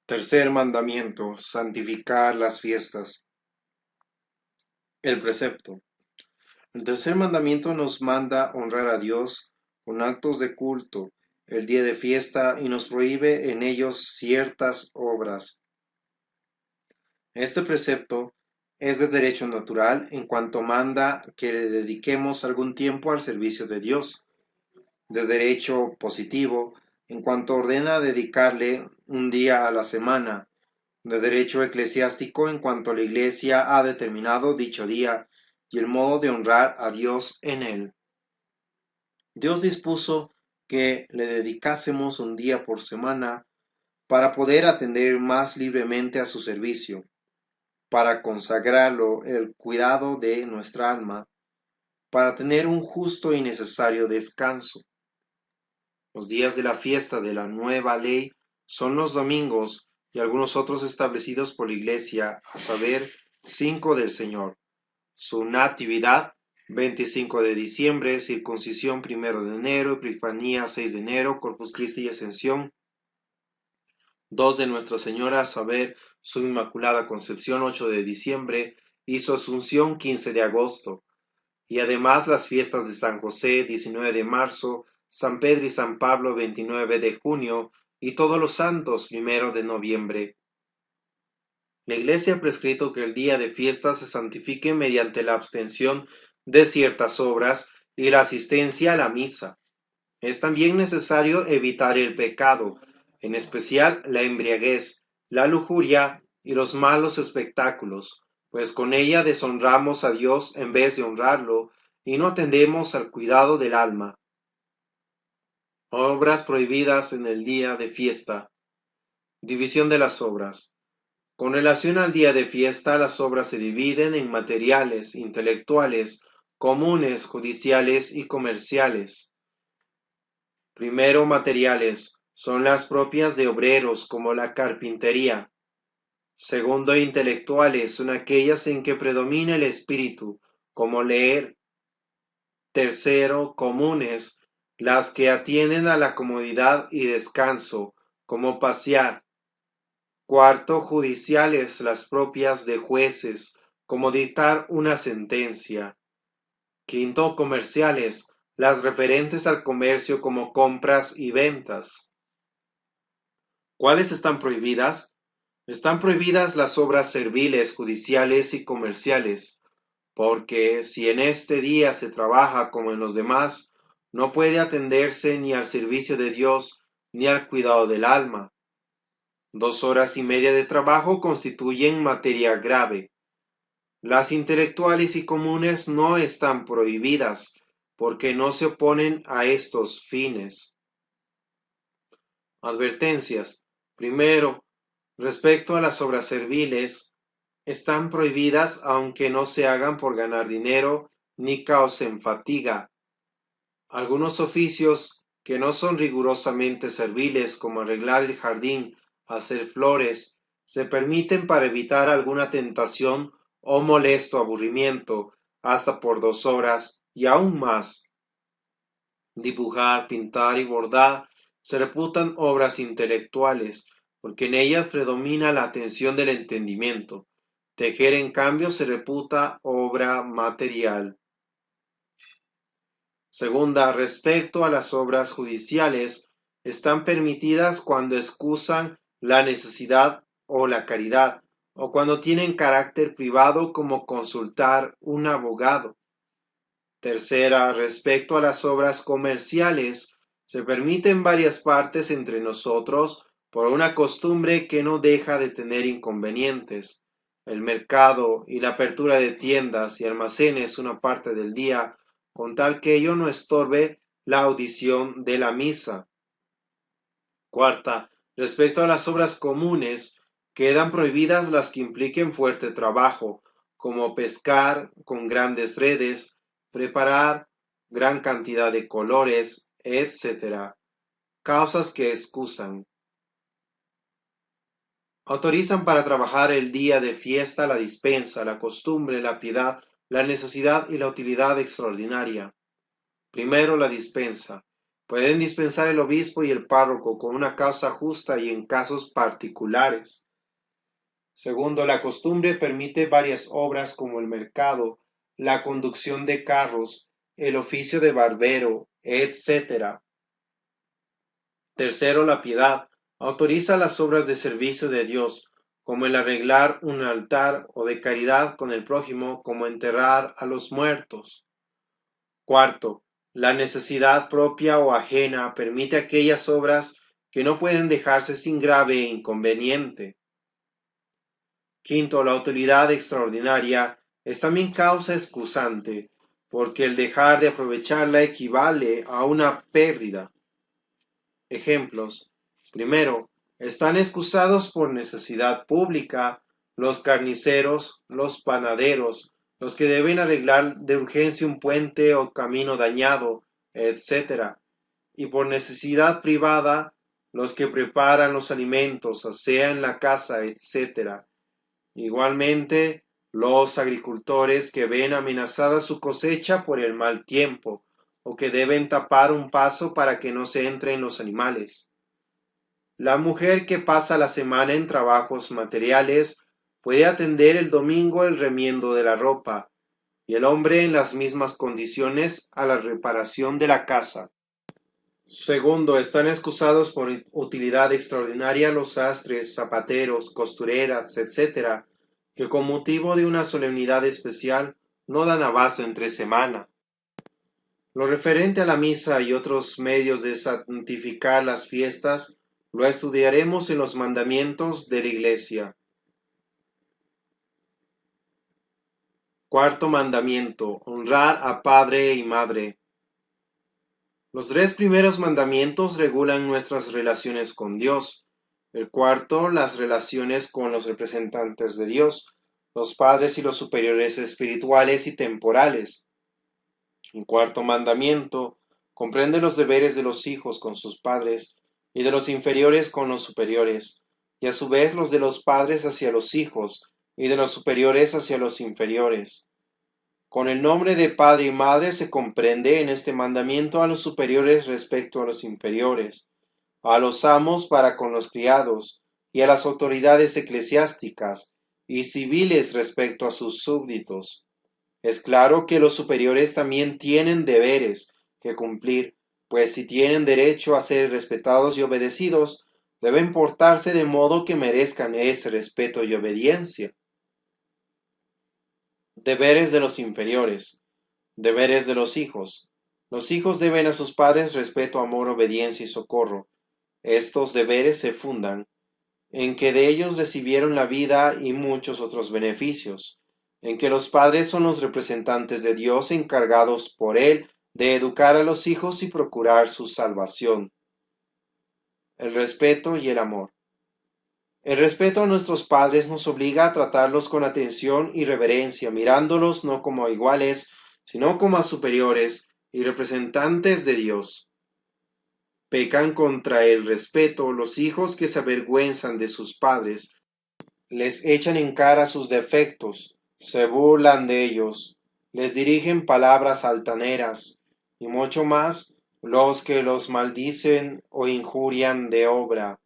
Tercer mandamiento: santificar las fiestas. El precepto. El tercer mandamiento nos manda honrar a Dios con actos de culto el día de fiesta y nos prohíbe en ellos ciertas obras. Este precepto es de derecho natural en cuanto manda que le dediquemos algún tiempo al servicio de Dios, de derecho positivo en cuanto ordena dedicarle un día a la semana, de derecho eclesiástico en cuanto la Iglesia ha determinado dicho día y el modo de honrar a Dios en él. Dios dispuso que le dedicásemos un día por semana para poder atender más libremente a su servicio, para consagrarlo el cuidado de nuestra alma, para tener un justo y necesario descanso. Los días de la fiesta de la nueva ley son los domingos y algunos otros establecidos por la Iglesia, a saber, 5 del Señor, su Natividad, 25 de diciembre, circuncisión 1 de enero, Epifanía 6 de enero, Corpus Christi y Ascensión, 2 de Nuestra Señora, a saber, su Inmaculada Concepción 8 de diciembre y su Asunción 15 de agosto, y además las fiestas de San José 19 de marzo, San Pedro y San Pablo 29 de junio y todos los santos 1 de noviembre. La Iglesia ha prescrito que el día de fiesta se santifique mediante la abstención de ciertas obras y la asistencia a la misa. Es también necesario evitar el pecado, en especial la embriaguez, la lujuria y los malos espectáculos, pues con ella deshonramos a Dios en vez de honrarlo y no atendemos al cuidado del alma. Obras prohibidas en el día de fiesta. División de las obras. Con relación al día de fiesta, las obras se dividen en materiales, intelectuales, comunes, judiciales y comerciales. Primero, materiales, son las propias de obreros como la carpintería. Segundo, intelectuales, son aquellas en que predomina el espíritu, como leer. Tercero, comunes, las que atienden a la comodidad y descanso, como pasear. Cuarto, judiciales, las propias de jueces, como dictar una sentencia. Quinto, comerciales, las referentes al comercio como compras y ventas. ¿Cuáles están prohibidas? Están prohibidas las obras serviles, judiciales y comerciales, porque si en este día se trabaja como en los demás, no puede atenderse ni al servicio de Dios ni al cuidado del alma. 2 horas y media de trabajo constituyen materia grave. Las intelectuales y comunes no están prohibidas, porque no se oponen a estos fines. Advertencias. Primero, respecto a las obras serviles, están prohibidas aunque no se hagan por ganar dinero ni causen fatiga. Algunos oficios que no son rigurosamente serviles, como arreglar el jardín, hacer flores, se permiten para evitar alguna tentación o molesto aburrimiento, hasta por 2 horas y aún más. Dibujar, pintar y bordar se reputan obras intelectuales, porque en ellas predomina la atención del entendimiento. Tejer, en cambio, se reputa obra material. Segunda, respecto a las obras judiciales, están permitidas cuando excusan la necesidad o la caridad, o cuando tienen carácter privado como consultar un abogado. Tercera, respecto a las obras comerciales, se permiten varias partes entre nosotros por una costumbre que no deja de tener inconvenientes. El mercado y la apertura de tiendas y almacenes una parte del día, con tal que ello no estorbe la audición de la misa. Cuarta, respecto a las obras comunes, quedan prohibidas las que impliquen fuerte trabajo, como pescar con grandes redes, preparar gran cantidad de colores, etc. Causas que excusan. Autorizan para trabajar el día de fiesta la dispensa, la costumbre, la piedad, la necesidad y la utilidad extraordinaria. Primero, la dispensa. Pueden dispensar el obispo y el párroco con una causa justa y en casos particulares. Segundo, la costumbre permite varias obras como el mercado, la conducción de carros, el oficio de barbero, etc. Tercero, la piedad autoriza las obras de servicio de Dios, como el arreglar un altar, o de caridad con el prójimo, como enterrar a los muertos. Cuarto, la necesidad propia o ajena permite aquellas obras que no pueden dejarse sin grave inconveniente. Quinto, la utilidad extraordinaria es también causa excusante, porque el dejar de aprovecharla equivale a una pérdida. Ejemplos. Primero, están excusados por necesidad pública los carniceros, los panaderos, los que deben arreglar de urgencia un puente o camino dañado, etc. Y por necesidad privada, los que preparan los alimentos, asean la casa, etc. Igualmente, los agricultores que ven amenazada su cosecha por el mal tiempo, o que deben tapar un paso para que no se entren los animales. La mujer que pasa la semana en trabajos materiales puede atender el domingo el remiendo de la ropa, y el hombre en las mismas condiciones a la reparación de la casa. Segundo, están excusados por utilidad extraordinaria los sastres, zapateros, costureras, etc., que con motivo de una solemnidad especial no dan abasto entre semana. Lo referente a la misa y otros medios de santificar las fiestas, lo estudiaremos en los mandamientos de la Iglesia. Cuarto mandamiento: honrar a padre y madre. Los tres primeros mandamientos regulan nuestras relaciones con Dios. El cuarto, las relaciones con los representantes de Dios, los padres y los superiores espirituales y temporales. El cuarto mandamiento comprende los deberes de los hijos con sus padres y de los inferiores con los superiores, y a su vez los de los padres hacia los hijos y de los superiores hacia los inferiores. Con el nombre de padre y madre se comprende en este mandamiento a los superiores respecto a los inferiores, a los amos para con los criados, y a las autoridades eclesiásticas y civiles respecto a sus súbditos. Es claro que los superiores también tienen deberes que cumplir, pues si tienen derecho a ser respetados y obedecidos, deben portarse de modo que merezcan ese respeto y obediencia. Deberes de los inferiores. Deberes de los hijos. Los hijos deben a sus padres respeto, amor, obediencia y socorro. Estos deberes se fundan en que de ellos recibieron la vida y muchos otros beneficios, en que los padres son los representantes de Dios encargados por Él de educar a los hijos y procurar su salvación. El respeto y el amor. El respeto a nuestros padres nos obliga a tratarlos con atención y reverencia, mirándolos no como a iguales, sino como a superiores y representantes de Dios. Pecan contra el respeto los hijos que se avergüenzan de sus padres, les echan en cara sus defectos, se burlan de ellos, les dirigen palabras altaneras, y mucho más los que los maldicen o injurian de obra.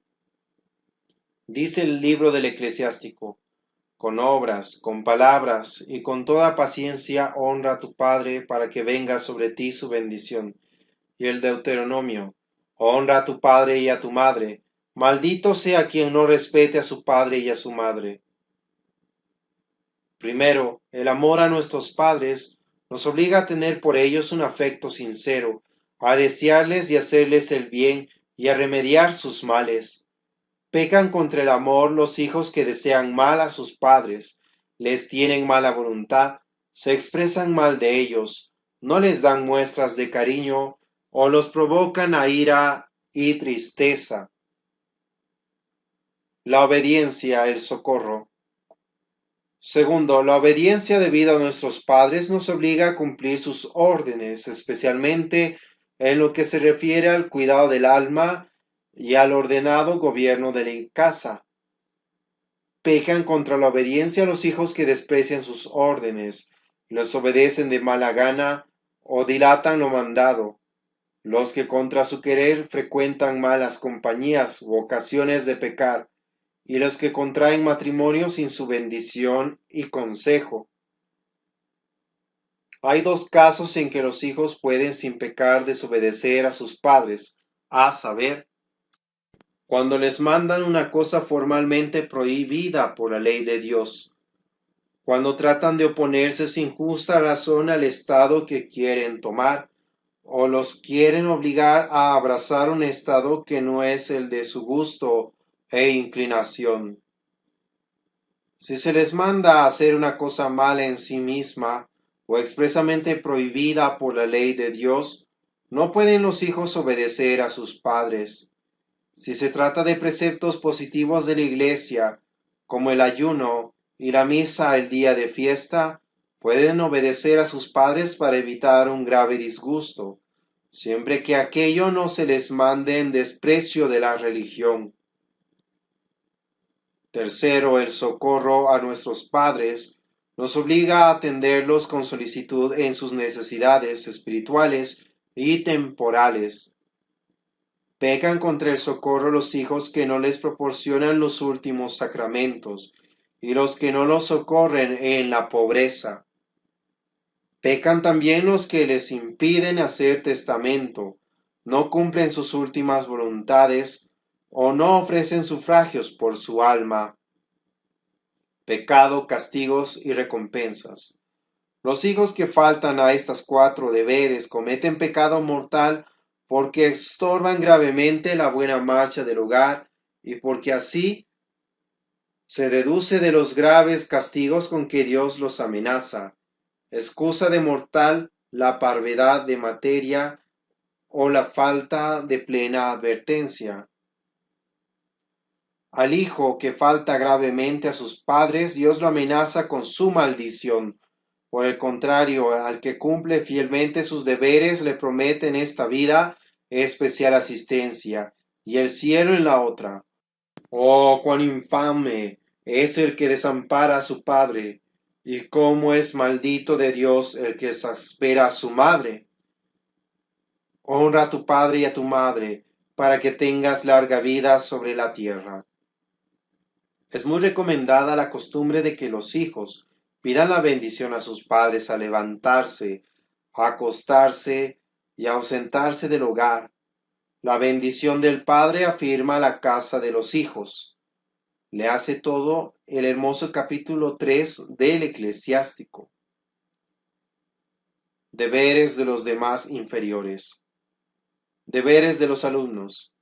Dice el libro del Eclesiástico: con obras, con palabras y con toda paciencia honra a tu padre para que venga sobre ti su bendición. Y el Deuteronomio: honra a tu padre y a tu madre, maldito sea quien no respete a su padre y a su madre. Primero, el amor a nuestros padres nos obliga a tener por ellos un afecto sincero, a desearles y hacerles el bien y a remediar sus males. Pecan contra el amor los hijos que desean mal a sus padres, les tienen mala voluntad, se expresan mal de ellos, no les dan muestras de cariño o los provocan a ira y tristeza. La obediencia, el socorro. Segundo, la obediencia debida a nuestros padres nos obliga a cumplir sus órdenes, especialmente en lo que se refiere al cuidado del alma y al ordenado gobierno de la casa. Pecan contra la obediencia a los hijos que desprecian sus órdenes, los obedecen de mala gana o dilatan lo mandado. los que contra su querer frecuentan malas compañías u ocasiones de pecar, y los que contraen matrimonio sin su bendición y consejo. Hay dos casos en que los hijos pueden sin pecar desobedecer a sus padres, a saber, cuando les mandan una cosa formalmente prohibida por la ley de Dios, cuando tratan de oponerse sin justa razón al estado que quieren tomar, o los quieren obligar a abrazar un estado que no es el de su gusto e inclinación. Si se les manda a hacer una cosa mala en sí misma o expresamente prohibida por la ley de Dios, no pueden los hijos obedecer a sus padres. Si se trata de preceptos positivos de la Iglesia, como el ayuno y la misa el día de fiesta, pueden obedecer a sus padres para evitar un grave disgusto, siempre que aquello no se les mande en desprecio de la religión. Tercero, el socorro a nuestros padres nos obliga a atenderlos con solicitud en sus necesidades espirituales y temporales. Pecan contra el socorro los hijos que no les proporcionan los últimos sacramentos y los que no los socorren en la pobreza. Pecan también los que les impiden hacer testamento, no cumplen sus últimas voluntades o no ofrecen sufragios por su alma. Pecado, castigos y recompensas. Los hijos que faltan a estas cuatro deberes cometen pecado mortal porque estorban gravemente la buena marcha del hogar y porque así se deduce de los graves castigos con que Dios los amenaza. Excusa de mortal la parvedad de materia o la falta de plena advertencia. Al hijo que falta gravemente a sus padres, Dios lo amenaza con su maldición. Por el contrario, al que cumple fielmente sus deberes, le promete en esta vida especial asistencia y el cielo en la otra. Oh, cuán infame es el que desampara a su padre, y cómo es maldito de Dios el que exaspera a su madre. Honra a tu padre y a tu madre, para que tengas larga vida sobre la tierra. Es muy recomendada la costumbre de que los hijos pidan la bendición a sus padres al levantarse, a acostarse y a ausentarse del hogar. La bendición del padre afirma la casa de los hijos. Le hace todo el hermoso capítulo 3 del Eclesiástico. Deberes de los demás inferiores. Deberes de los alumnos.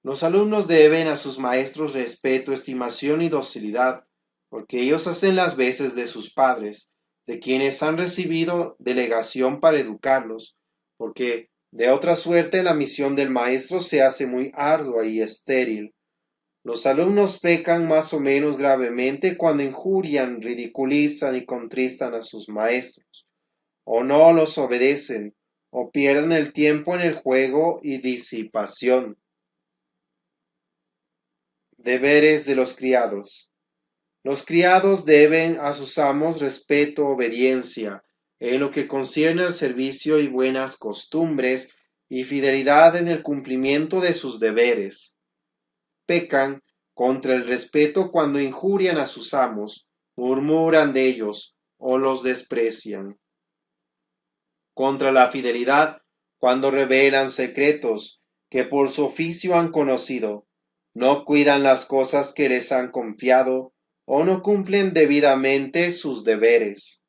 Los alumnos deben a sus maestros respeto, estimación y docilidad, porque ellos hacen las veces de sus padres, de quienes han recibido delegación para educarlos, porque de otra suerte la misión del maestro se hace muy ardua y estéril. Los alumnos pecan más o menos gravemente cuando injurian, ridiculizan y contristan a sus maestros, o no los obedecen, o pierden el tiempo en el juego y disipación. Deberes de los criados. Los criados deben a sus amos respeto, obediencia, en lo que concierne al servicio y buenas costumbres, y fidelidad en el cumplimiento de sus deberes. Pecan contra el respeto cuando injurian a sus amos, murmuran de ellos o los desprecian. Contra la fidelidad cuando revelan secretos que por su oficio han conocido, no cuidan las cosas que les han confiado o no cumplen debidamente sus deberes.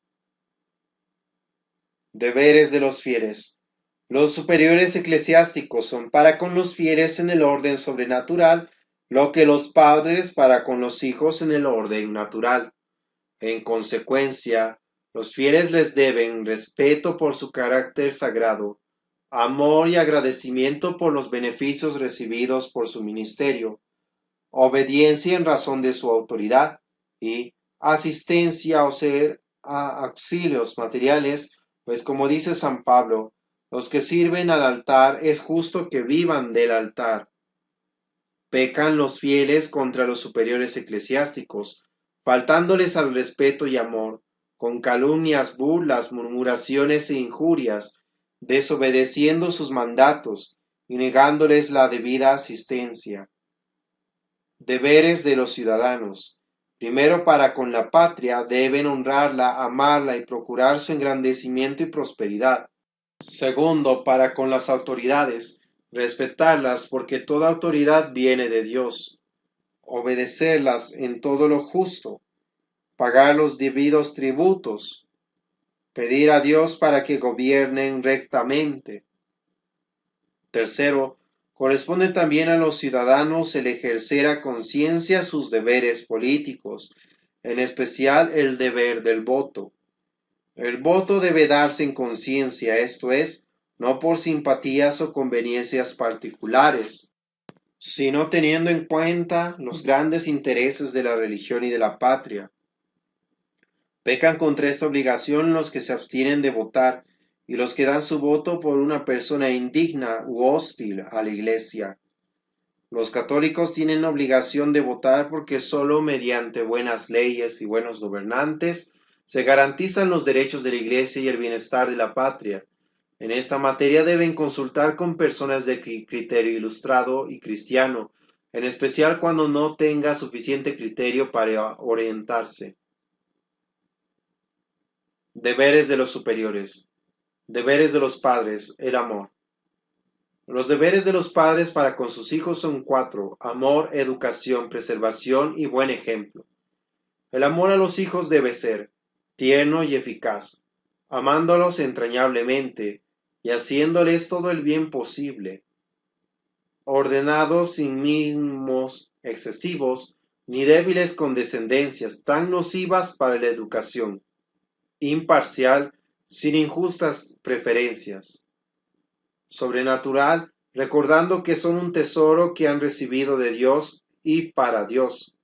Deberes de los fieles. Los superiores eclesiásticos son para con los fieles en el orden sobrenatural lo que los padres para con los hijos en el orden natural. En consecuencia, los fieles les deben respeto por su carácter sagrado, amor y agradecimiento por los beneficios recibidos por su ministerio, obediencia en razón de su autoridad y asistencia o ser a auxilios materiales, pues como dice San Pablo, los que sirven al altar es justo que vivan del altar. Pecan los fieles contra los superiores eclesiásticos, faltándoles al respeto y amor, con calumnias, burlas, murmuraciones e injurias, desobedeciendo sus mandatos y negándoles la debida asistencia. Deberes de los ciudadanos. Primero, para con la patria deben honrarla, amarla y procurar su engrandecimiento y prosperidad. Segundo, para con las autoridades, respetarlas porque toda autoridad viene de Dios, obedecerlas en todo lo justo, pagar los debidos tributos, pedir a Dios para que gobiernen rectamente. Tercero, corresponde también a los ciudadanos el ejercer a conciencia sus deberes políticos, en especial el deber del voto. El voto debe darse en conciencia, esto es, no por simpatías o conveniencias particulares, sino teniendo en cuenta los grandes intereses de la religión y de la patria. Pecan contra esta obligación los que se abstienen de votar y los que dan su voto por una persona indigna u hostil a la Iglesia. Los católicos tienen obligación de votar porque sólo mediante buenas leyes y buenos gobernantes se garantizan los derechos de la Iglesia y el bienestar de la patria. En esta materia deben consultar con personas de criterio ilustrado y cristiano, en especial cuando no tenga suficiente criterio para orientarse. Deberes de los superiores. Deberes de los padres. El amor. Los deberes de los padres para con sus hijos son 4: amor, educación, preservación y buen ejemplo. El amor a los hijos debe ser tierno y eficaz, amándolos entrañablemente y haciéndoles todo el bien posible, ordenados sin mimos excesivos ni débiles condescendencias tan nocivas para la educación, imparcial, sin injustas preferencias, sobrenatural, recordando que son un tesoro que han recibido de Dios y para Dios.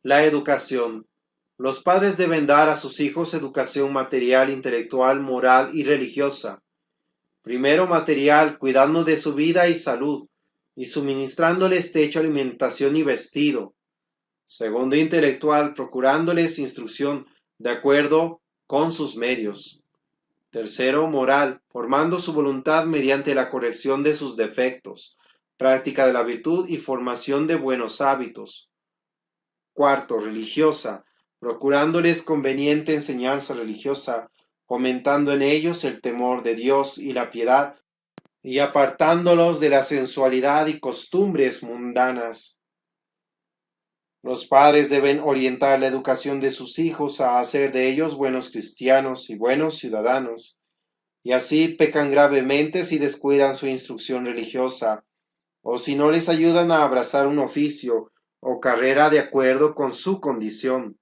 La educación. Los padres deben dar a sus hijos educación material, intelectual, moral y religiosa. Primero material, cuidando de su vida y salud, y suministrándoles techo, alimentación y vestido. Segundo intelectual, procurándoles instrucción de acuerdo con sus medios. Tercero moral, formando su voluntad mediante la corrección de sus defectos, práctica de la virtud y formación de buenos hábitos. Cuarto, religiosa, procurándoles conveniente enseñanza religiosa, fomentando en ellos el temor de Dios y la piedad, y apartándolos de la sensualidad y costumbres mundanas. Los padres deben orientar la educación de sus hijos a hacer de ellos buenos cristianos y buenos ciudadanos, y así pecan gravemente si descuidan su instrucción religiosa, o si no les ayudan a abrazar un oficio o carrera de acuerdo con su condición.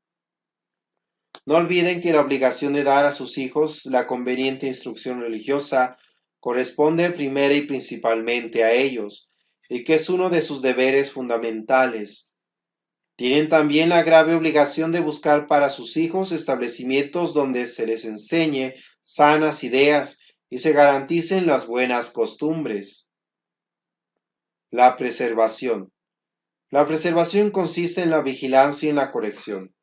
No olviden que la obligación de dar a sus hijos la conveniente instrucción religiosa corresponde primera y principalmente a ellos, y que es uno de sus deberes fundamentales. Tienen también la grave obligación de buscar para sus hijos establecimientos donde se les enseñe sanas ideas y se garanticen las buenas costumbres. La preservación. La preservación consiste en la vigilancia y en la corrección.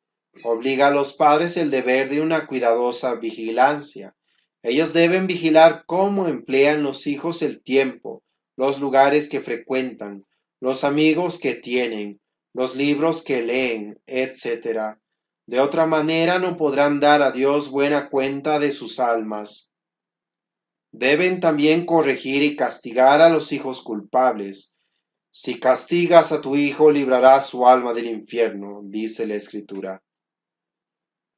Obliga a los padres el deber de una cuidadosa vigilancia. Ellos deben vigilar cómo emplean los hijos el tiempo, los lugares que frecuentan, los amigos que tienen, los libros que leen, etc. De otra manera no podrán dar a Dios buena cuenta de sus almas. Deben también corregir y castigar a los hijos culpables. Si castigas a tu hijo, librarás su alma del infierno, dice la Escritura.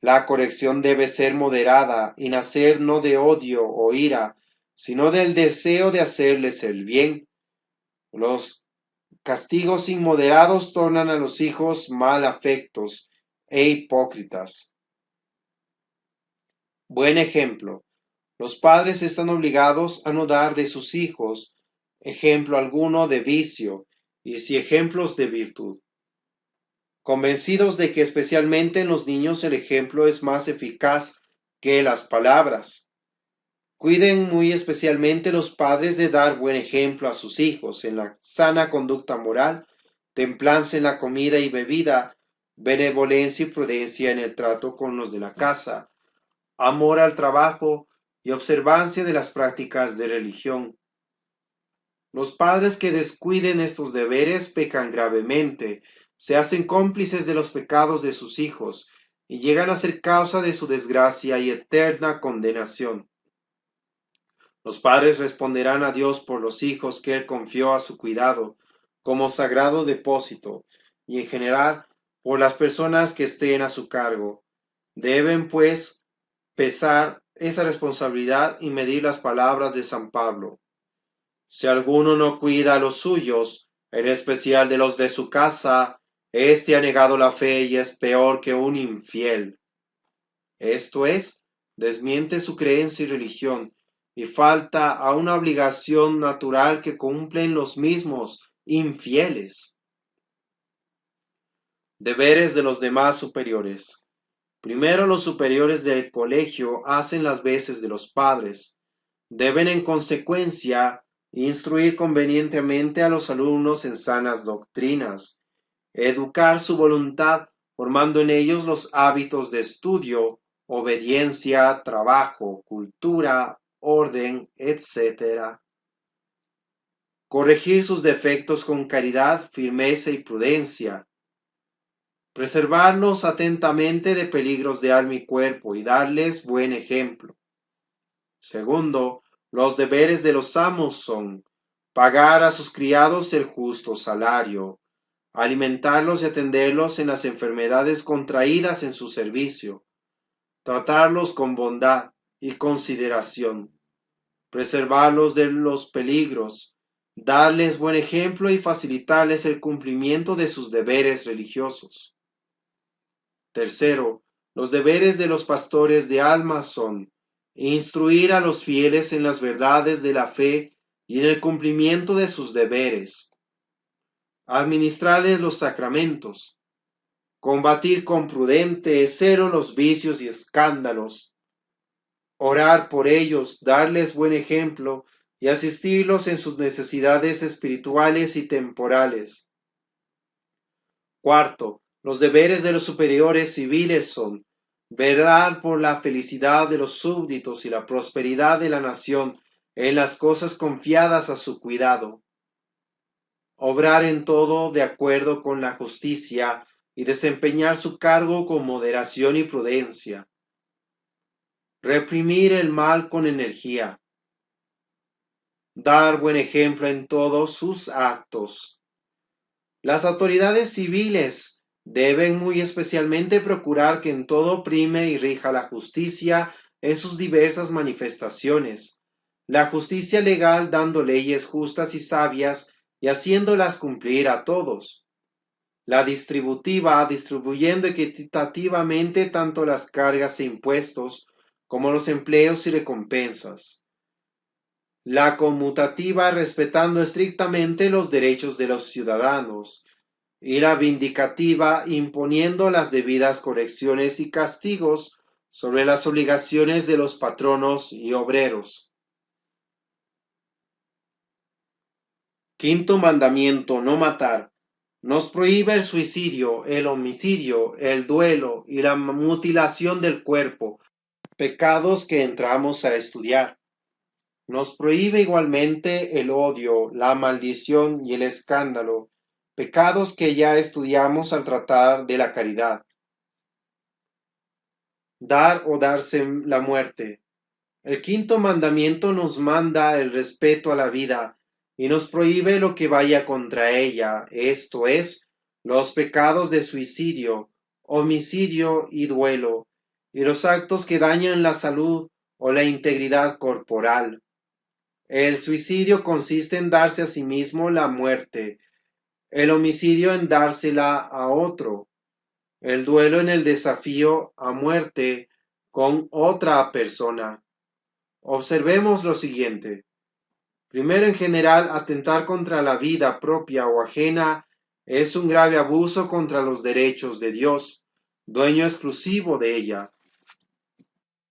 La corrección debe ser moderada y nacer no de odio o ira, sino del deseo de hacerles el bien. Los castigos inmoderados tornan a los hijos mal afectos e hipócritas. Buen ejemplo. Los padres están obligados a no dar de sus hijos ejemplo alguno de vicio, y sí ejemplos de virtud, convencidos de que especialmente en los niños el ejemplo es más eficaz que las palabras. Cuiden muy especialmente los padres de dar buen ejemplo a sus hijos en la sana conducta moral, templanza en la comida y bebida, benevolencia y prudencia en el trato con los de la casa, amor al trabajo y observancia de las prácticas de religión. Los padres que descuiden estos deberes pecan gravemente, se hacen cómplices de los pecados de sus hijos y llegan a ser causa de su desgracia y eterna condenación. Los padres responderán a Dios por los hijos que Él confió a su cuidado como sagrado depósito y en general por las personas que estén a su cargo. Deben, pues, pesar esa responsabilidad y medir las palabras de San Pablo. Si alguno no cuida a los suyos, en especial de los de su casa, éste ha negado la fe y es peor que un infiel. Esto es, desmiente su creencia y religión, y falta a una obligación natural que cumplen los mismos infieles. Deberes de los demás superiores. Primero, los superiores del colegio hacen las veces de los padres. Deben en consecuencia instruir convenientemente a los alumnos en sanas doctrinas, educar su voluntad, formando en ellos los hábitos de estudio, obediencia, trabajo, cultura, orden, etc. Corregir sus defectos con caridad, firmeza y prudencia. Preservarlos atentamente de peligros de alma y cuerpo y darles buen ejemplo. Segundo, los deberes de los amos son pagar a sus criados el justo salario, alimentarlos y atenderlos en las enfermedades contraídas en su servicio, tratarlos con bondad y consideración, preservarlos de los peligros, darles buen ejemplo y facilitarles el cumplimiento de sus deberes religiosos. Tercero, los deberes de los pastores de almas son instruir a los fieles en las verdades de la fe y en el cumplimiento de sus deberes, administrarles los sacramentos, combatir con prudente celo los vicios y escándalos, orar por ellos, darles buen ejemplo y asistirlos en sus necesidades espirituales y temporales. Cuarto, los deberes de los superiores civiles son velar por la felicidad de los súbditos y la prosperidad de la nación en las cosas confiadas a su cuidado, obrar en todo de acuerdo con la justicia y desempeñar su cargo con moderación y prudencia, reprimir el mal con energía, dar buen ejemplo en todos sus actos. Las autoridades civiles deben muy especialmente procurar que en todo prime y rija la justicia en sus diversas manifestaciones, la justicia legal dando leyes justas y sabias y haciéndolas cumplir a todos, la distributiva distribuyendo equitativamente tanto las cargas e impuestos como los empleos y recompensas, la conmutativa respetando estrictamente los derechos de los ciudadanos, y la vindicativa imponiendo las debidas correcciones y castigos sobre las obligaciones de los patronos y obreros. Quinto mandamiento: no matar. Nos prohíbe el suicidio, el homicidio, el duelo y la mutilación del cuerpo, pecados que entramos a estudiar. Nos prohíbe igualmente el odio, la maldición y el escándalo, pecados que ya estudiamos al tratar de la caridad. Dar o darse la muerte. El quinto mandamiento nos manda el respeto a la vida y nos prohíbe lo que vaya contra ella, esto es, los pecados de suicidio, homicidio y duelo, y los actos que dañan la salud o la integridad corporal. El suicidio consiste en darse a sí mismo la muerte, el homicidio en dársela a otro, el duelo en el desafío a muerte con otra persona. Observemos lo siguiente. Primero, en general, atentar contra la vida propia o ajena es un grave abuso contra los derechos de Dios, dueño exclusivo de ella.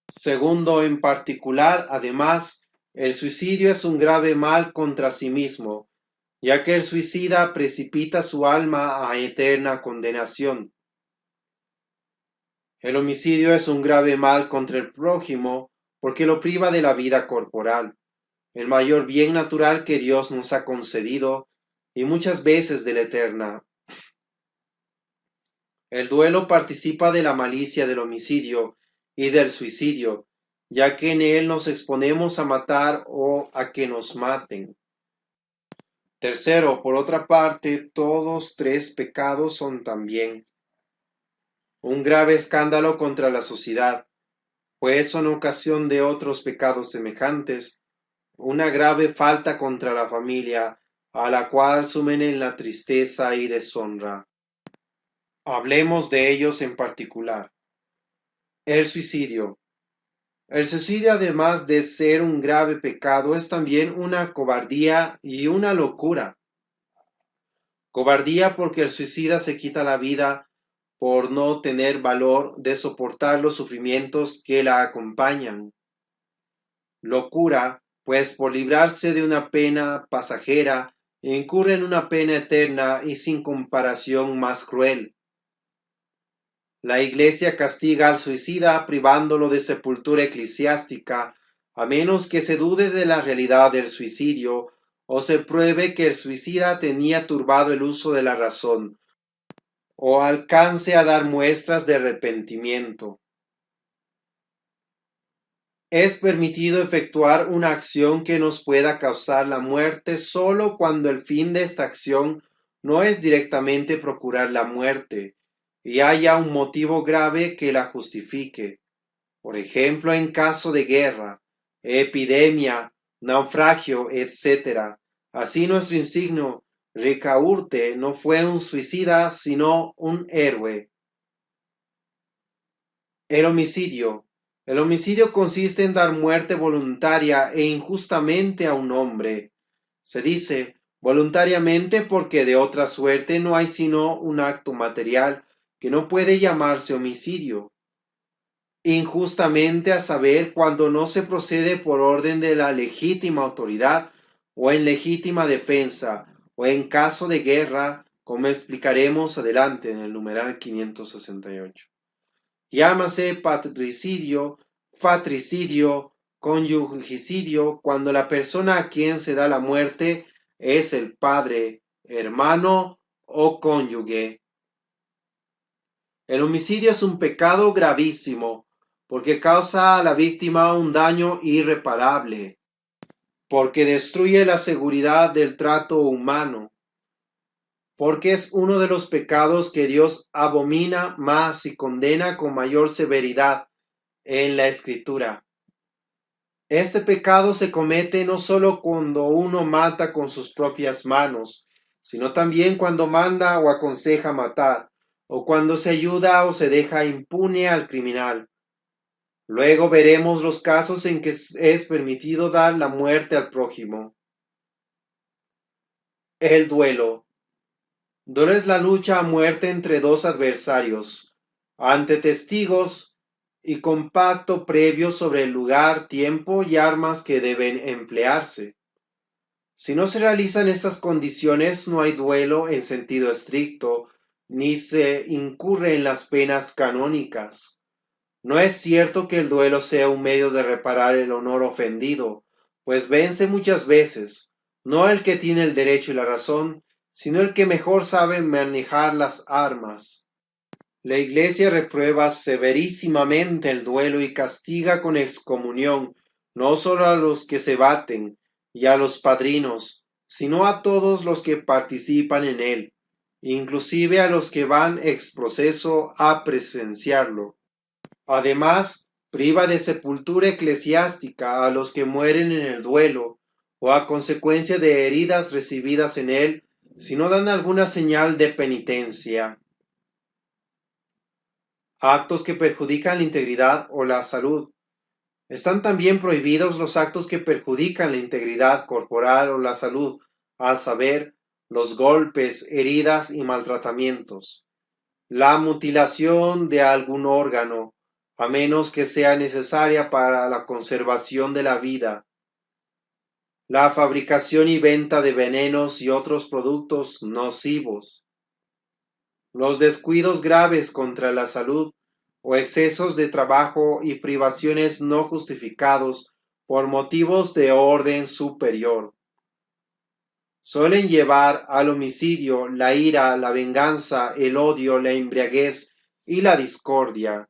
Segundo, en particular, además, el suicidio es un grave mal contra sí mismo, ya que el suicida precipita su alma a eterna condenación. El homicidio es un grave mal contra el prójimo, porque lo priva de la vida corporal, el mayor bien natural que Dios nos ha concedido, y muchas veces de la eterna. El duelo participa de la malicia del homicidio y del suicidio, ya que en él nos exponemos a matar o a que nos maten. Tercero, por otra parte, todos tres pecados son también un grave escándalo contra la sociedad, pues son ocasión de otros pecados semejantes, una grave falta contra la familia, a la cual sumen en la tristeza y deshonra. Hablemos de ellos en particular. El suicidio. El suicidio, además de ser un grave pecado, es también una cobardía y una locura. Cobardía porque el suicida se quita la vida por no tener valor de soportar los sufrimientos que la acompañan. Locura, pues por librarse de una pena pasajera, incurre en una pena eterna y sin comparación más cruel. La Iglesia castiga al suicida privándolo de sepultura eclesiástica, a menos que se dude de la realidad del suicidio o se pruebe que el suicida tenía turbado el uso de la razón o alcance a dar muestras de arrepentimiento. Es permitido efectuar una acción que nos pueda causar la muerte solo cuando el fin de esta acción no es directamente procurar la muerte y haya un motivo grave que la justifique. Por ejemplo, en caso de guerra, epidemia, naufragio, etc. Así nuestro insigne Ricaurte no fue un suicida, sino un héroe. El homicidio. El homicidio consiste en dar muerte voluntaria e injustamente a un hombre. Se dice voluntariamente porque de otra suerte no hay sino un acto material que no puede llamarse homicidio. Injustamente, a saber, cuando no se procede por orden de la legítima autoridad o en legítima defensa o en caso de guerra, como explicaremos adelante en el numeral 568. Llámase patricidio, fratricidio, conyugicidio, cuando la persona a quien se da la muerte es el padre, hermano o cónyuge. El homicidio es un pecado gravísimo porque causa a la víctima un daño irreparable, porque destruye la seguridad del trato humano, porque es uno de los pecados que Dios abomina más y condena con mayor severidad en la Escritura. Este pecado se comete no solo cuando uno mata con sus propias manos, sino también cuando manda o aconseja matar, o cuando se ayuda o se deja impune al criminal. Luego veremos los casos en que es permitido dar la muerte al prójimo. El duelo. Duelo es la lucha a muerte entre dos adversarios, ante testigos y con pacto previo sobre el lugar, tiempo y armas que deben emplearse. Si no se realizan estas condiciones, no hay duelo en sentido estricto, ni se incurre en las penas canónicas. No es cierto que el duelo sea un medio de reparar el honor ofendido, pues vence muchas veces, no el que tiene el derecho y la razón, sino el que mejor sabe manejar las armas. La Iglesia reprueba severísimamente el duelo y castiga con excomunión no solo a los que se baten y a los padrinos, sino a todos los que participan en él, inclusive a los que van ex proceso a presenciarlo. Además, priva de sepultura eclesiástica a los que mueren en el duelo o a consecuencia de heridas recibidas en él, si no dan alguna señal de penitencia. Actos que perjudican la integridad o la salud. Están también prohibidos los actos que perjudican la integridad corporal o la salud, a saber, los golpes, heridas y maltratamientos. La mutilación de algún órgano, a menos que sea necesaria para la conservación de la vida. La fabricación y venta de venenos y otros productos nocivos. Los descuidos graves contra la salud, o excesos de trabajo y privaciones no justificados por motivos de orden superior. Suelen llevar al homicidio, la ira, la venganza, el odio, la embriaguez y la discordia;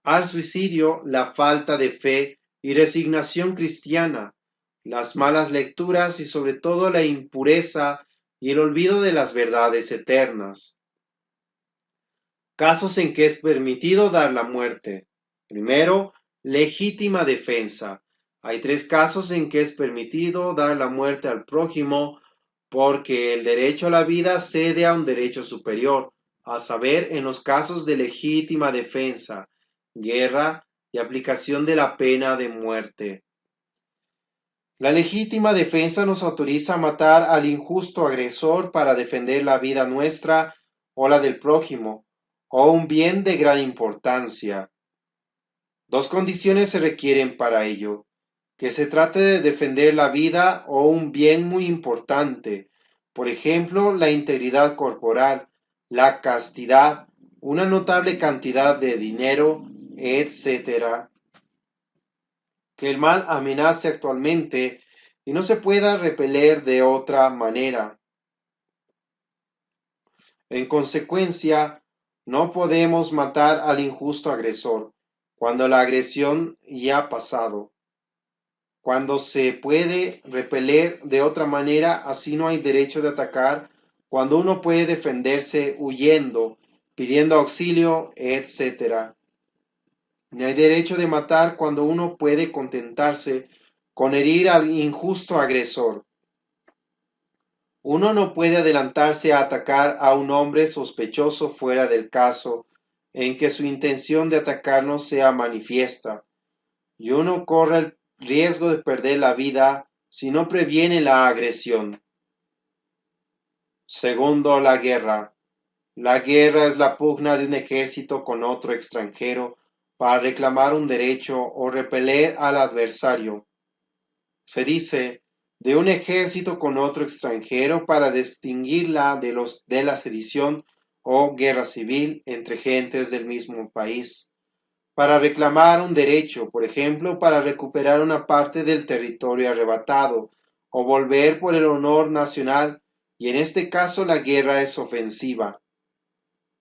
al suicidio, la falta de fe y resignación cristiana, las malas lecturas y sobre todo la impureza y el olvido de las verdades eternas. Casos en que es permitido dar la muerte. Primero, legítima defensa. Hay tres casos en que es permitido dar la muerte al prójimo porque el derecho a la vida cede a un derecho superior, a saber, en los casos de legítima defensa, guerra y aplicación de la pena de muerte. La legítima defensa nos autoriza a matar al injusto agresor para defender la vida nuestra o la del prójimo, o un bien de gran importancia. Dos condiciones se requieren para ello: que se trate de defender la vida o un bien muy importante, por ejemplo, la integridad corporal, la castidad, una notable cantidad de dinero, etc. Que el mal amenace actualmente y no se pueda repeler de otra manera. En consecuencia, no podemos matar al injusto agresor cuando la agresión ya ha pasado. Cuando se puede repeler de otra manera, así no hay derecho de atacar cuando uno puede defenderse huyendo, pidiendo auxilio, etc. Ni hay derecho de matar cuando uno puede contentarse con herir al injusto agresor. Uno no puede adelantarse a atacar a un hombre sospechoso fuera del caso en que su intención de atacarnos sea manifiesta, y uno corre el riesgo de perder la vida si no previene la agresión. Segundo, la guerra. La guerra es la pugna de un ejército con otro extranjero para reclamar un derecho o repeler al adversario. Se dice de un ejército con otro extranjero para distinguirla de la sedición o guerra civil entre gentes del mismo país, para reclamar un derecho, por ejemplo, para recuperar una parte del territorio arrebatado o volver por el honor nacional, y en este caso la guerra es ofensiva,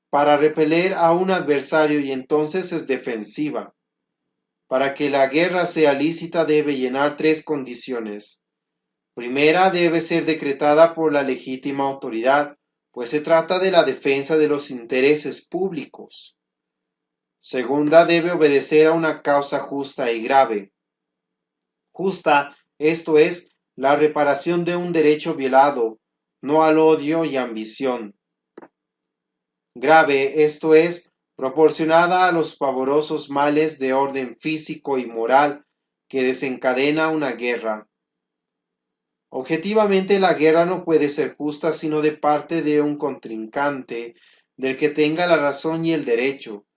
para repeler a un adversario y entonces es defensiva. Para que la guerra sea lícita debe llenar tres condiciones. Primera, debe ser decretada por la legítima autoridad, pues se trata de la defensa de los intereses públicos. Segunda, debe obedecer a una causa justa y grave. Justa, esto es, la reparación de un derecho violado, no al odio y ambición. Grave, esto es, proporcionada a los pavorosos males de orden físico y moral que desencadena una guerra. Objetivamente, la guerra no puede ser justa sino de parte de un contrincante del que tenga la razón y el derecho.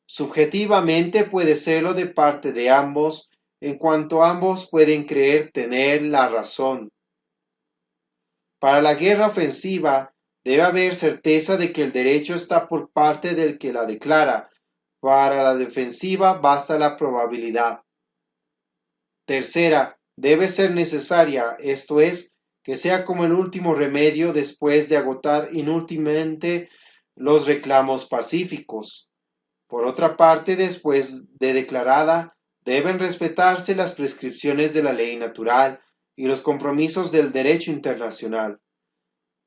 Subjetivamente puede serlo de parte de ambos, en cuanto ambos pueden creer tener la razón. Para la guerra ofensiva, debe haber certeza de que el derecho está por parte del que la declara. Para la defensiva basta la probabilidad. Tercera, debe ser necesaria, esto es, que sea como el último remedio después de agotar inútilmente los reclamos pacíficos. Por otra parte, después de declarada, deben respetarse las prescripciones de la ley natural y los compromisos del derecho internacional.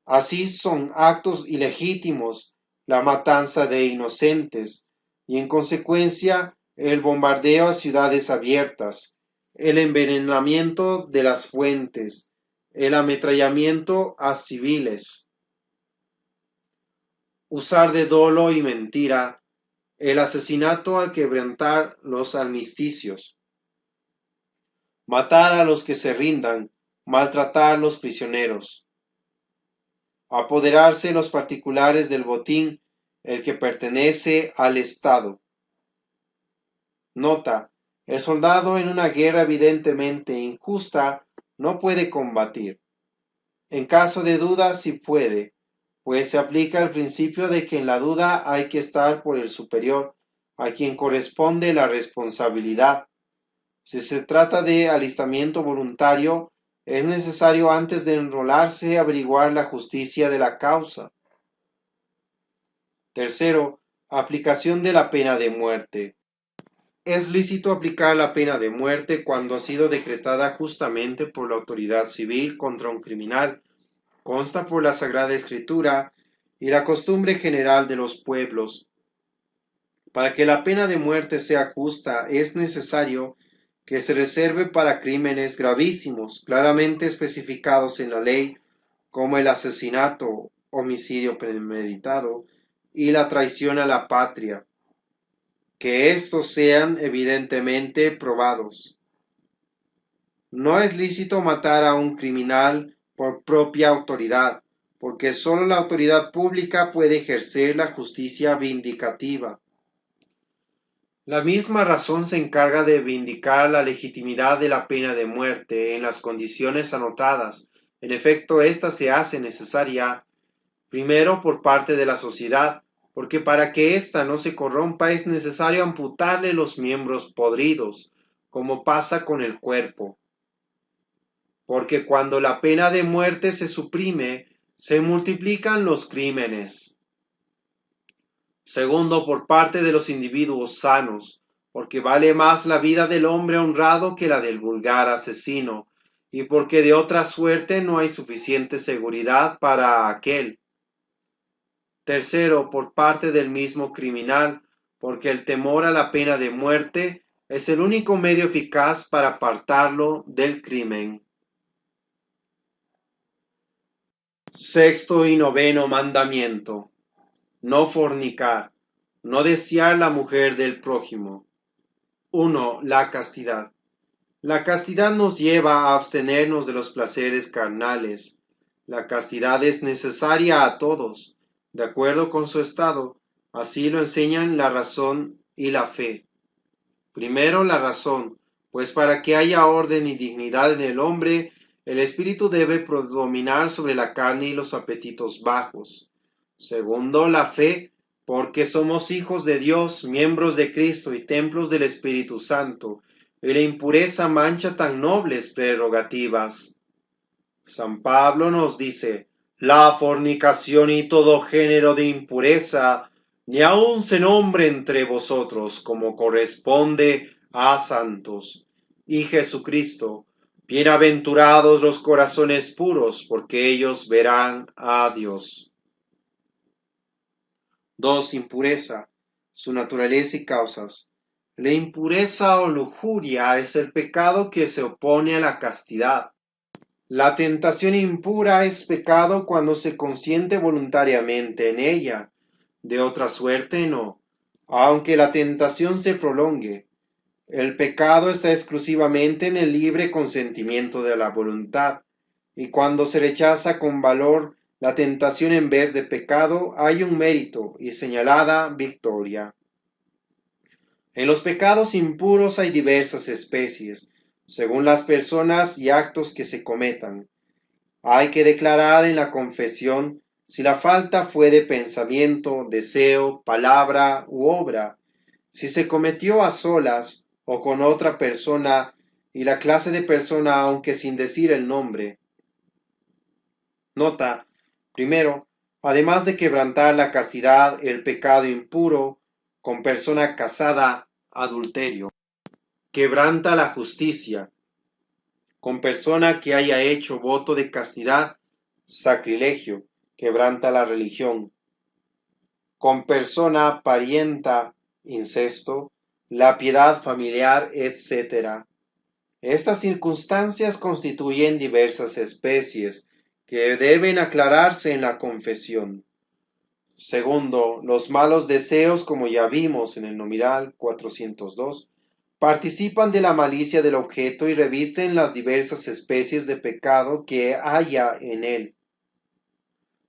Así son actos ilegítimos la matanza de inocentes y, en consecuencia, el bombardeo a ciudades abiertas, el envenenamiento de las fuentes, el ametrallamiento a civiles, usar de dolo y mentira, el asesinato al quebrantar los armisticios, matar a los que se rindan, maltratar a los prisioneros, apoderarse los particulares del botín, el que pertenece al Estado. Nota: el soldado en una guerra evidentemente injusta no puede combatir. En caso de duda sí puede, pues se aplica el principio de que en la duda hay que estar por el superior, a quien corresponde la responsabilidad. Si se trata de alistamiento voluntario, es necesario antes de enrolarse averiguar la justicia de la causa. Tercero, aplicación de la pena de muerte. Es lícito aplicar la pena de muerte cuando ha sido decretada justamente por la autoridad civil contra un criminal. Consta por la Sagrada Escritura y la costumbre general de los pueblos. Para que la pena de muerte sea justa, es necesario que se reserve para crímenes gravísimos, claramente especificados en la ley, como el asesinato, homicidio premeditado y la traición a la patria, que estos sean evidentemente probados. No es lícito matar a un criminal por propia autoridad, porque sólo la autoridad pública puede ejercer la justicia vindicativa. La misma razón se encarga de vindicar la legitimidad de la pena de muerte en las condiciones anotadas. En efecto, ésta se hace necesaria, primero, por parte de la sociedad, porque para que ésta no se corrompa es necesario amputarle los miembros podridos, como pasa con el cuerpo. Porque cuando la pena de muerte se suprime, se multiplican los crímenes. Segundo, por parte de los individuos sanos, porque vale más la vida del hombre honrado que la del vulgar asesino, y porque de otra suerte no hay suficiente seguridad para aquel. Tercero, por parte del mismo criminal, porque el temor a la pena de muerte es el único medio eficaz para apartarlo del crimen. Sexto y noveno mandamiento. No fornicar, no desear la mujer del prójimo. 1. La castidad. La castidad nos lleva a abstenernos de los placeres carnales. La castidad es necesaria a todos, de acuerdo con su estado. Así lo enseñan la razón y la fe. Primero, la razón, pues para que haya orden y dignidad en el hombre, el espíritu debe predominar sobre la carne y los apetitos bajos. Segundo, la fe, porque somos hijos de Dios, miembros de Cristo y templos del Espíritu Santo, y la impureza mancha tan nobles prerrogativas. San Pablo nos dice, la fornicación y todo género de impureza, ni aun se nombre entre vosotros como corresponde a santos. Y Jesucristo, bienaventurados los corazones puros, porque ellos verán a Dios. 2. Impureza, su naturaleza y causas. La impureza o lujuria es el pecado que se opone a la castidad. La tentación impura es pecado cuando se consiente voluntariamente en ella. De otra suerte no, aunque la tentación se prolongue. El pecado está exclusivamente en el libre consentimiento de la voluntad, y cuando se rechaza con valor la tentación en vez de pecado, hay un mérito y señalada victoria. En los pecados impuros hay diversas especies, según las personas y actos que se cometan. Hay que declarar en la confesión si la falta fue de pensamiento, deseo, palabra u obra, si se cometió a solas o con otra persona y la clase de persona aunque sin decir el nombre. Nota, primero, además de quebrantar la castidad, el pecado impuro, con persona casada, adulterio. Quebranta la justicia, con persona que haya hecho voto de castidad, sacrilegio, quebranta la religión. Con persona parienta, incesto, la piedad familiar, etc. Estas circunstancias constituyen diversas especies que deben aclararse en la confesión. Segundo, los malos deseos, como ya vimos en el numeral 402, participan de la malicia del objeto y revisten las diversas especies de pecado que haya en él.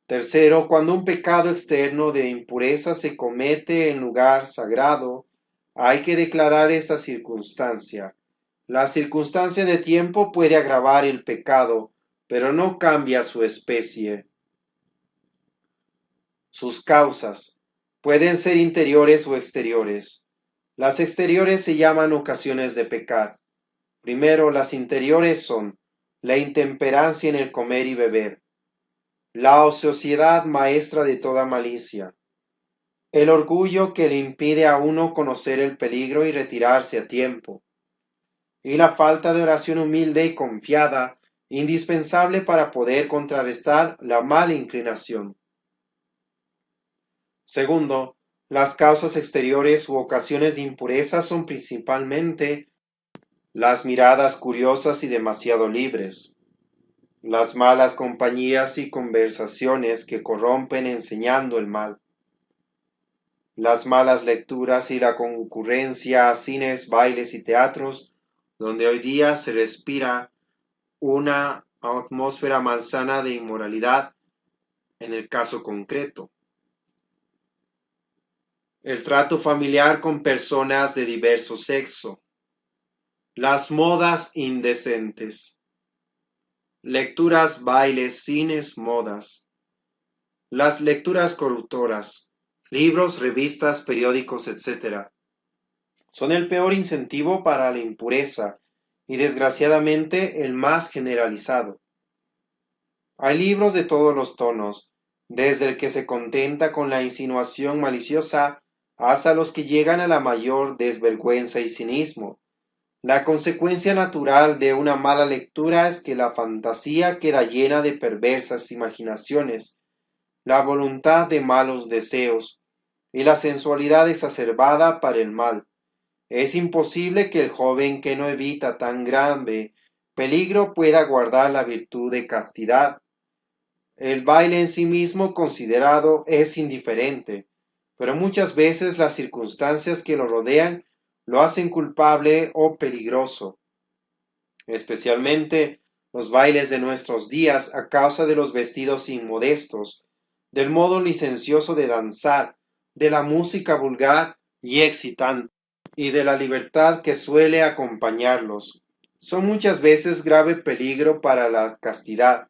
Tercero, cuando un pecado externo de impureza se comete en lugar sagrado, hay que declarar esta circunstancia. La circunstancia de tiempo puede agravar el pecado, pero no cambia su especie. Sus causas pueden ser interiores o exteriores. Las exteriores se llaman ocasiones de pecar. Primero, las interiores son la intemperancia en el comer y beber, la ociosidad maestra de toda malicia, el orgullo que le impide a uno conocer el peligro y retirarse a tiempo, y la falta de oración humilde y confiada, indispensable para poder contrarrestar la mala inclinación. Segundo, las causas exteriores u ocasiones de impureza son principalmente las miradas curiosas y demasiado libres, las malas compañías y conversaciones que corrompen enseñando el mal, las malas lecturas y la concurrencia a cines, bailes y teatros, donde hoy día se respira una atmósfera malsana de inmoralidad en el caso concreto. El trato familiar con personas de diverso sexo, las modas indecentes, lecturas, bailes, cines, modas, las lecturas corruptoras, libros, revistas, periódicos, etc. Son el peor incentivo para la impureza y desgraciadamente el más generalizado. Hay libros de todos los tonos, desde el que se contenta con la insinuación maliciosa hasta los que llegan a la mayor desvergüenza y cinismo. La consecuencia natural de una mala lectura es que la fantasía queda llena de perversas imaginaciones, la voluntad de malos deseos y la sensualidad exacerbada para el mal. Es imposible que el joven que no evita tan grave peligro pueda guardar la virtud de castidad. El baile en sí mismo considerado es indiferente, pero muchas veces las circunstancias que lo rodean lo hacen culpable o peligroso, especialmente los bailes de nuestros días a causa de los vestidos inmodestos, del modo licencioso de danzar, de la música vulgar y excitante, y de la libertad que suele acompañarlos. Son muchas veces grave peligro para la castidad,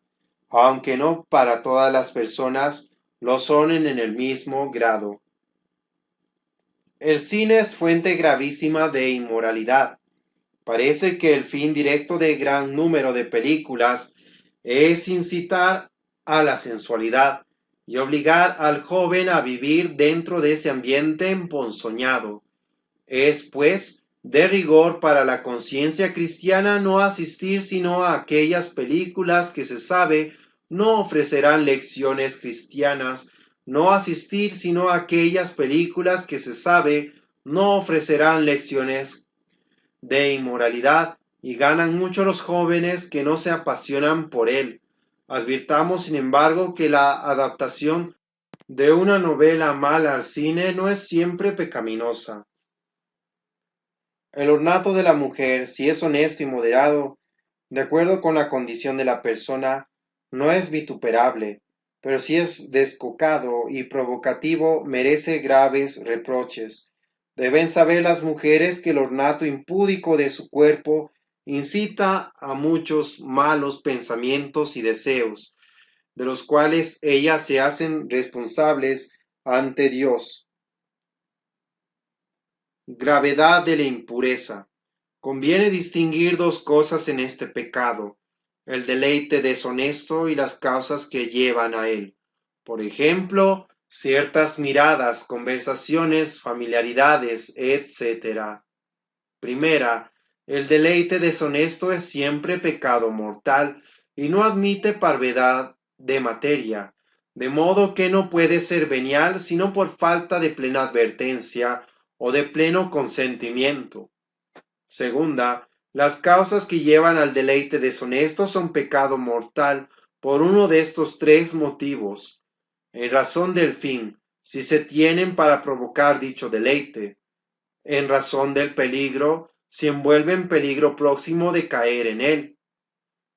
aunque no para todas las personas lo son en el mismo grado. El cine es fuente gravísima de inmoralidad. Parece que el fin directo de gran número de películas es incitar a la sensualidad y obligar al joven a vivir dentro de ese ambiente emponzoñado. Es, pues, de rigor para la conciencia cristiana no asistir sino a aquellas películas que se sabe no ofrecerán lecciones cristianas, no asistir sino a aquellas películas que se sabe no ofrecerán lecciones de inmoralidad y ganan mucho los jóvenes que no se apasionan por él. Advirtamos, sin embargo, que la adaptación de una novela mala al cine no es siempre pecaminosa. El ornato de la mujer, si es honesto y moderado, de acuerdo con la condición de la persona, no es vituperable, pero si es descocado y provocativo, merece graves reproches. Deben saber las mujeres que el ornato impúdico de su cuerpo incita a muchos malos pensamientos y deseos, de los cuales ellas se hacen responsables ante Dios. Gravedad de la impureza. Conviene distinguir dos cosas en este pecado: el deleite deshonesto y las causas que llevan a él. Por ejemplo, ciertas miradas, conversaciones, familiaridades, etc. Primera, el deleite deshonesto es siempre pecado mortal y no admite parvedad de materia, de modo que no puede ser venial sino por falta de plena advertencia o de pleno consentimiento. Segunda, las causas que llevan al deleite deshonesto son pecado mortal por uno de estos tres motivos: en razón del fin, si se tienen para provocar dicho deleite; en razón del peligro, si envuelven peligro próximo de caer en él;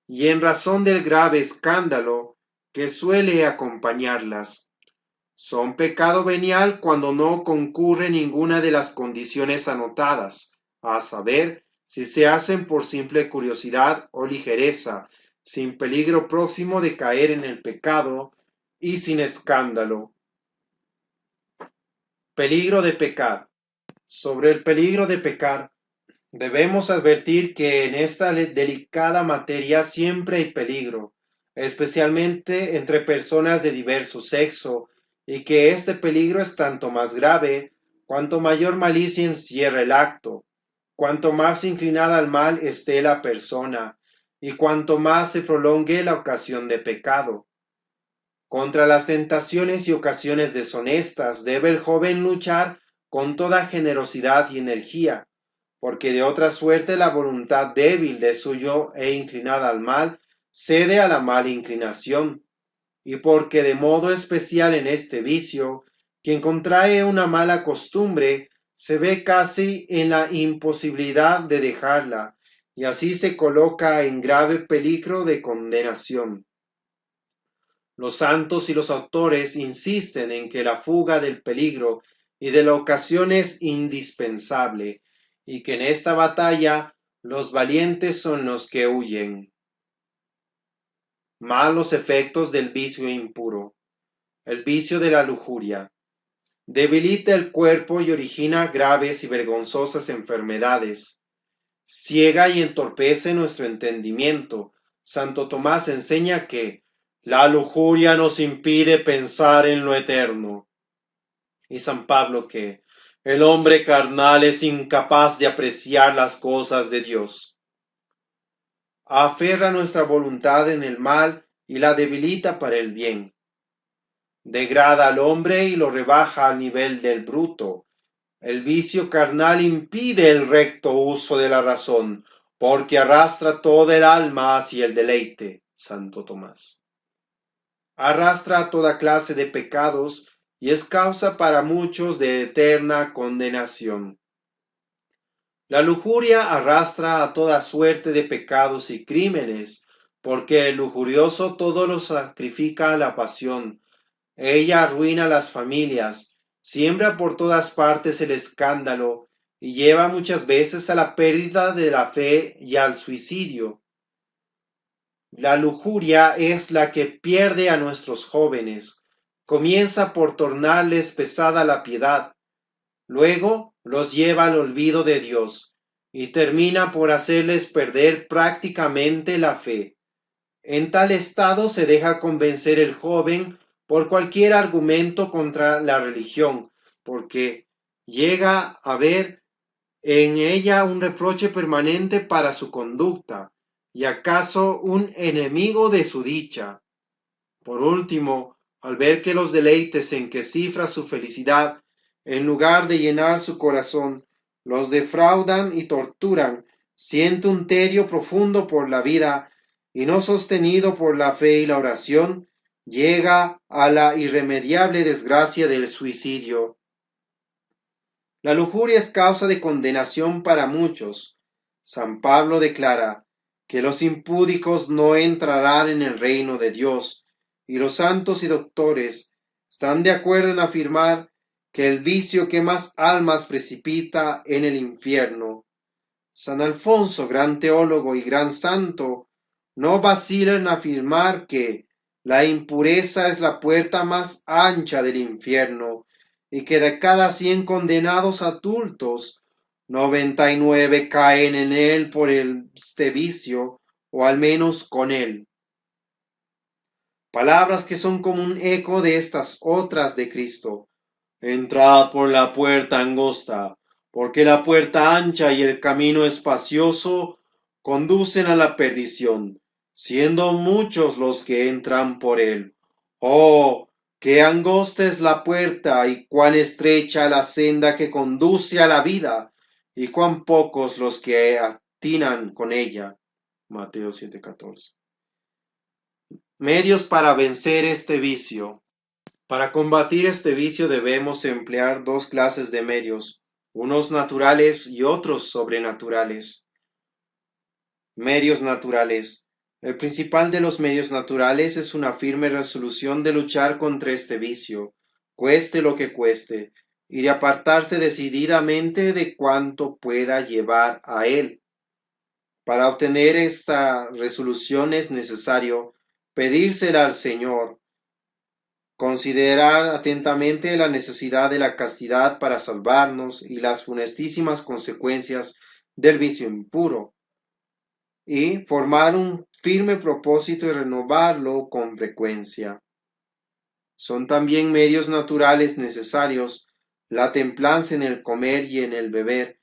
y en razón del grave escándalo que suele acompañarlas. Son pecado venial cuando no concurre ninguna de las condiciones anotadas, a saber, si se hacen por simple curiosidad o ligereza, sin peligro próximo de caer en el pecado y sin escándalo. Peligro de pecar. Sobre el peligro de pecar, debemos advertir que en esta delicada materia siempre hay peligro, especialmente entre personas de diverso sexo, y que este peligro es tanto más grave cuanto mayor malicia encierra el acto, cuanto más inclinada al mal esté la persona, y cuanto más se prolongue la ocasión de pecado. Contra las tentaciones y ocasiones deshonestas debe el joven luchar con toda generosidad y energía, porque de otra suerte la voluntad débil de suyo e inclinada al mal cede a la mala inclinación, y porque de modo especial en este vicio, quien contrae una mala costumbre se ve casi en la imposibilidad de dejarla, y así se coloca en grave peligro de condenación. Los santos y los autores insisten en que la fuga del peligro y de la ocasión es indispensable, y que en esta batalla los valientes son los que huyen. Malos efectos del vicio impuro. El vicio de la lujuria. Debilita el cuerpo y origina graves y vergonzosas enfermedades. Ciega y entorpece nuestro entendimiento. Santo Tomás enseña que la lujuria nos impide pensar en lo eterno. Y San Pablo que el hombre carnal es incapaz de apreciar las cosas de Dios. Aferra nuestra voluntad en el mal y la debilita para el bien. Degrada al hombre y lo rebaja al nivel del bruto. El vicio carnal impide el recto uso de la razón, porque arrastra toda el alma hacia el deleite. Santo Tomás. Arrastra toda clase de pecados y es causa para muchos de eterna condenación. La lujuria arrastra a toda suerte de pecados y crímenes, porque el lujurioso todo lo sacrifica a la pasión. Ella arruina las familias, siembra por todas partes el escándalo y lleva muchas veces a la pérdida de la fe y al suicidio. La lujuria es la que pierde a nuestros jóvenes. Comienza por tornarles pesada la piedad, luego los lleva al olvido de Dios y termina por hacerles perder prácticamente la fe. En tal estado se deja convencer el joven por cualquier argumento contra la religión, porque llega a ver en ella un reproche permanente para su conducta y acaso un enemigo de su dicha. Por último, al ver que los deleites en que cifra su felicidad, en lugar de llenar su corazón, los defraudan y torturan, siente un tedio profundo por la vida y no sostenido por la fe y la oración, llega a la irremediable desgracia del suicidio. La lujuria es causa de condenación para muchos. San Pablo declara que los impúdicos no entrarán en el reino de Dios, y los santos y doctores están de acuerdo en afirmar que el vicio que más almas precipita en el infierno. San Alfonso, gran teólogo y gran santo, no vacila en afirmar que la impureza es la puerta más ancha del infierno y que de cada 100 condenados adultos, 99 caen en él por este vicio o al menos con él. Palabras que son como un eco de estas otras de Cristo. Entrad por la puerta angosta, porque la puerta ancha y el camino espacioso conducen a la perdición, siendo muchos los que entran por él. Oh, qué angosta es la puerta y cuán estrecha la senda que conduce a la vida, y cuán pocos los que atinan con ella. Mateo 7:14. Medios para vencer este vicio. Para combatir este vicio debemos emplear dos clases de medios, unos naturales y otros sobrenaturales. Medios naturales. El principal de los medios naturales es una firme resolución de luchar contra este vicio, cueste lo que cueste, y de apartarse decididamente de cuanto pueda llevar a él. Para obtener esta resolución es necesario pedírsela al Señor. considerar atentamente la necesidad de la castidad para salvarnos y las funestísimas consecuencias del vicio impuro, y formar un firme propósito y renovarlo con frecuencia. Son también medios naturales necesarios la templanza en el comer y en el beber,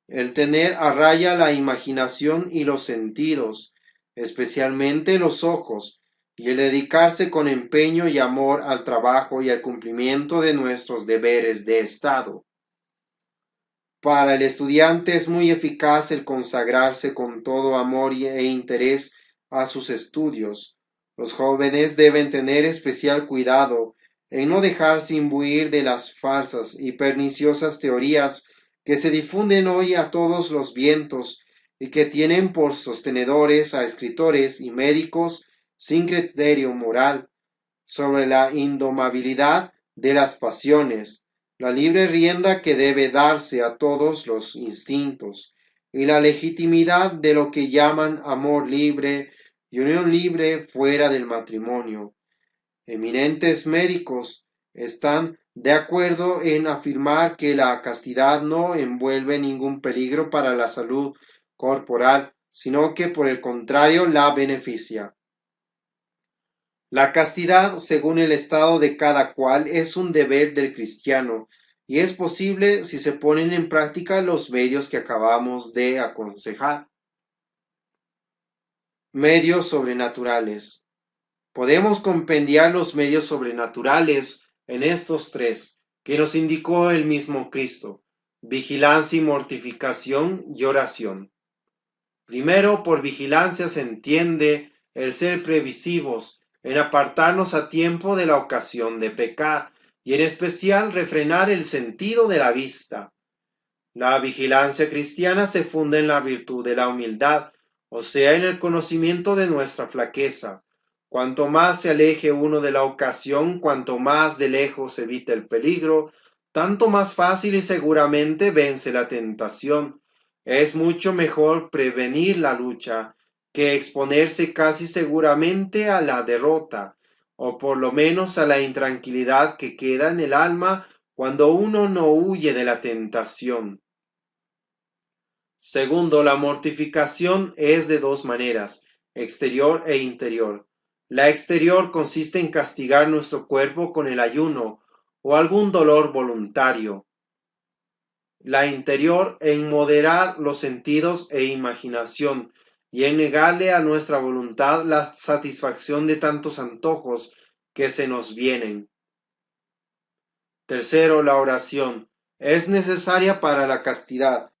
el tener a raya la imaginación y los sentidos, especialmente los ojos, y el dedicarse con empeño y amor al trabajo y al cumplimiento de nuestros deberes de Estado. Para el estudiante es muy eficaz el consagrarse con todo amor e interés a sus estudios. Los jóvenes deben tener especial cuidado en no dejarse imbuir de las falsas y perniciosas teorías que se difunden hoy a todos los vientos y que tienen por sostenedores a escritores y médicos sin criterio moral sobre la indomabilidad de las pasiones, la libre rienda que debe darse a todos los instintos, y la legitimidad de lo que llaman amor libre y unión libre fuera del matrimonio. Eminentes médicos están de acuerdo en afirmar que la castidad no envuelve ningún peligro para la salud corporal, sino que por el contrario la beneficia. La castidad, según el estado de cada cual, es un deber del cristiano y es posible si se ponen en práctica los medios que acabamos de aconsejar. Medios sobrenaturales. Podemos compendiar los medios sobrenaturales en estos tres, que nos indicó el mismo Cristo: vigilancia y mortificación y oración. Primero, por vigilancia se entiende el ser previsivos, en apartarnos a tiempo de la ocasión de pecar, y en especial refrenar el sentido de la vista. La vigilancia cristiana se funda en la virtud de la humildad, o sea, en el conocimiento de nuestra flaqueza. Cuanto más se aleje uno de la ocasión, cuanto más de lejos evita el peligro, tanto más fácil y seguramente vence la tentación. Es mucho mejor prevenir la lucha que exponerse casi seguramente a la derrota, o por lo menos a la intranquilidad que queda en el alma cuando uno no huye de la tentación. Segundo, la mortificación es de dos maneras, exterior e interior. La exterior consiste en castigar nuestro cuerpo con el ayuno o algún dolor voluntario. La interior en moderar los sentidos e imaginación y en negarle a nuestra voluntad la satisfacción de tantos antojos que se nos vienen. Tercero, la oración es necesaria para la castidad,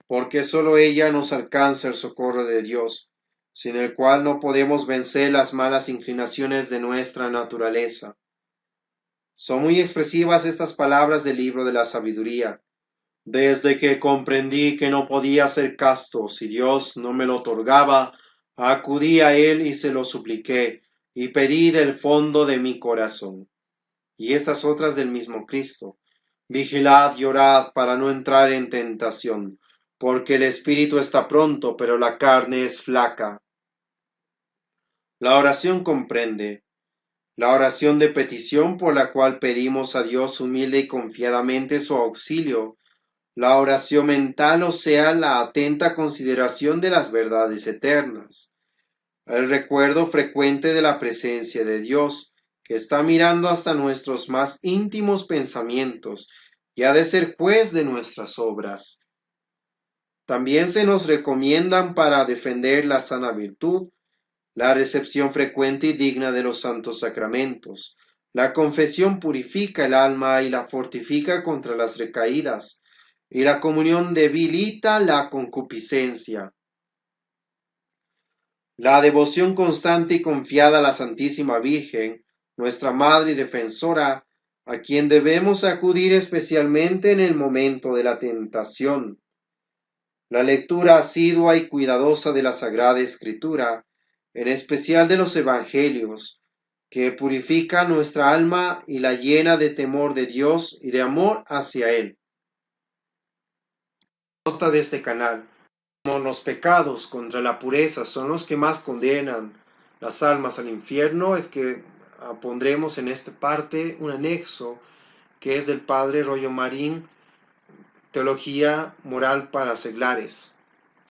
porque sólo ella nos alcanza el socorro de Dios, sin el cual no podemos vencer las malas inclinaciones de nuestra naturaleza. Son muy expresivas estas palabras del libro de la sabiduría. Desde que comprendí que no podía ser casto si Dios no me lo otorgaba, acudí a Él y se lo supliqué, y pedí del fondo de mi corazón. Y estas otras del mismo Cristo: vigilad y orad para no entrar en tentación, porque el espíritu está pronto, pero la carne es flaca. La oración comprende la oración de petición por la cual pedimos a Dios humilde y confiadamente su auxilio, la oración mental, o sea, la atenta consideración de las verdades eternas, el recuerdo frecuente de la presencia de Dios, que está mirando hasta nuestros más íntimos pensamientos y ha de ser juez de nuestras obras. También se nos recomiendan para defender la sana virtud, la recepción frecuente y digna de los santos sacramentos. La confesión purifica el alma y la fortifica contra las recaídas, y la comunión debilita la concupiscencia. La devoción constante y confiada a la Santísima Virgen, nuestra Madre y Defensora, a quien debemos acudir especialmente en el momento de la tentación. La lectura asidua y cuidadosa de la Sagrada Escritura, en especial de los Evangelios, que purifica nuestra alma y la llena de temor de Dios y de amor hacia Él. Nota de este canal: como los pecados contra la pureza son los que más condenan las almas al infierno, es que pondremos en esta parte un anexo que es del padre Rollo Marín, Teología Moral para Seglares.